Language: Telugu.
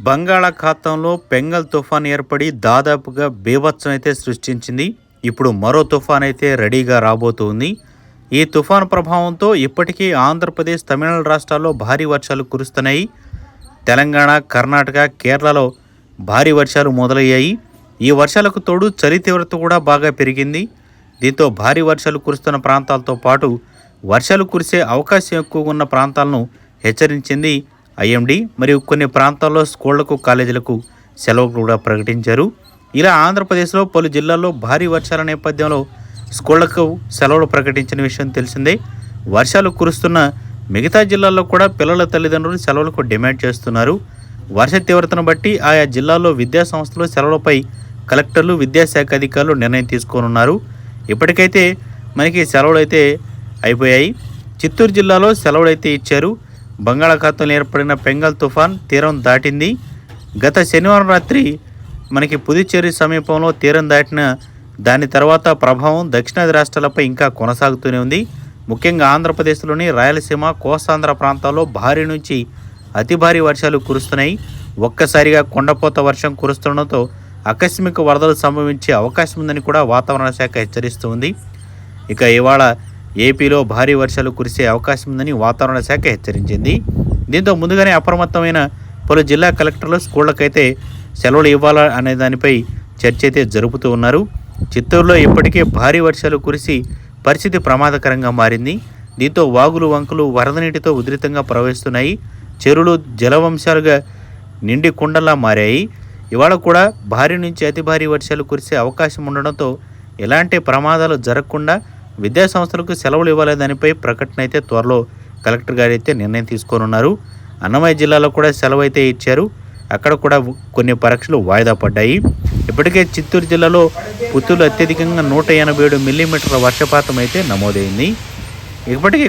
బంగాళాఖాతంలో పెంగల్ తుఫాన్ ఏర్పడి దాదాపుగా బీభత్సం అయితే సృష్టించింది. ఇప్పుడు మరో తుఫాన్ అయితే రెడీగా రాబోతుంది. ఈ తుఫాన్ ప్రభావంతో ఇప్పటికీ ఆంధ్రప్రదేశ్, తమిళనాడు రాష్ట్రాల్లో భారీ వర్షాలు కురుస్తున్నాయి. తెలంగాణ, కర్ణాటక, కేరళలో భారీ వర్షాలు మొదలయ్యాయి. ఈ వర్షాలకు తోడు చలి తీవ్రత కూడా బాగా పెరిగింది. దీంతో భారీ వర్షాలు కురుస్తున్న ప్రాంతాలతో పాటు వర్షాలు కురిసే అవకాశం ఎక్కువ ఉన్న ప్రాంతాలను హెచ్చరించింది ఐఎండీ. మరియు కొన్ని ప్రాంతాల్లో స్కూళ్లకు, కాలేజీలకు సెలవులు కూడా ప్రకటించారు. ఇలా ఆంధ్రప్రదేశ్లో పలు జిల్లాల్లో భారీ వర్షాల నేపథ్యంలో స్కూళ్లకు సెలవులు ప్రకటించిన విషయం తెలిసిందే. వర్షాలు కురుస్తున్న మిగతా జిల్లాల్లో కూడా పిల్లల తల్లిదండ్రులు సెలవులకు డిమాండ్ చేస్తున్నారు. వర్ష తీవ్రతను బట్టి ఆయా జిల్లాల్లో విద్యా సంస్థలు సెలవులపై కలెక్టర్లు, విద్యాశాఖ అధికారులు నిర్ణయం తీసుకోనున్నారు. ఇప్పటికైతే మనకి సెలవులు అయితే అయిపోయాయి. చిత్తూరు జిల్లాలో సెలవులు అయితే ఇచ్చారు. బంగాళాఖాతంలో ఏర్పడిన పెంగల్ తుఫాన్ తీరం దాటింది. గత శనివారం రాత్రి మనకి పుదుచ్చేరి సమీపంలో తీరం దాటిన దాని తర్వాత ప్రభావం దక్షిణాది రాష్ట్రాలపై ఇంకా కొనసాగుతూనే ఉంది. ముఖ్యంగా ఆంధ్రప్రదేశ్లోని రాయలసీమ, కోస్తాంధ్ర ప్రాంతాల్లో భారీ నుంచి అతి భారీ వర్షాలు కురుస్తున్నాయి. ఒక్కసారిగా కొండపోత వర్షం కురుస్తుండటంతో ఆకస్మిక వరదలు సంభవించే అవకాశం ఉందని కూడా వాతావరణ శాఖ హెచ్చరిస్తుంది. ఇక ఇవాళ ఏపీలో భారీ వర్షాలు కురిసే అవకాశం ఉందని వాతావరణ శాఖ హెచ్చరించింది. దీంతో ముందుగానే అప్రమత్తమైన పలు జిల్లా కలెక్టర్లు స్కూళ్లకైతే సెలవులు ఇవ్వాలా అనే దానిపై చర్చ అయితే జరుపుతూ ఉన్నారు. చిత్తూరులో ఇప్పటికే భారీ వర్షాలు కురిసి పరిస్థితి ప్రమాదకరంగా మారింది. దీంతో వాగులు, వంకలు వరద నీటితో ఉధృతంగా ప్రవహిస్తున్నాయి. చెరువులు జలవంశాలుగా నిండి కుండలా మారాయి. ఇవాళ కూడా భారీ నుంచి అతి భారీ వర్షాలు కురిసే అవకాశం ఉండడంతో ఎలాంటి ప్రమాదాలు జరగకుండా విద్యాసంస్థలకు సెలవులు ఇవ్వాలనే దానిపై ప్రకటన అయితే త్వరలో కలెక్టర్ గారు అయితే నిర్ణయం తీసుకోనున్నారు. అన్నమయ్య జిల్లాలో కూడా సెలవు అయితే ఇచ్చారు. అక్కడ కూడా కొన్ని పరీక్షలు వాయిదా పడ్డాయి. ఇప్పటికే చిత్తూరు జిల్లాలో పుత్తూరులో అత్యధికంగా 187 మిల్లీమీటర్ల వర్షపాతం అయితే నమోదైంది. ఇప్పటికే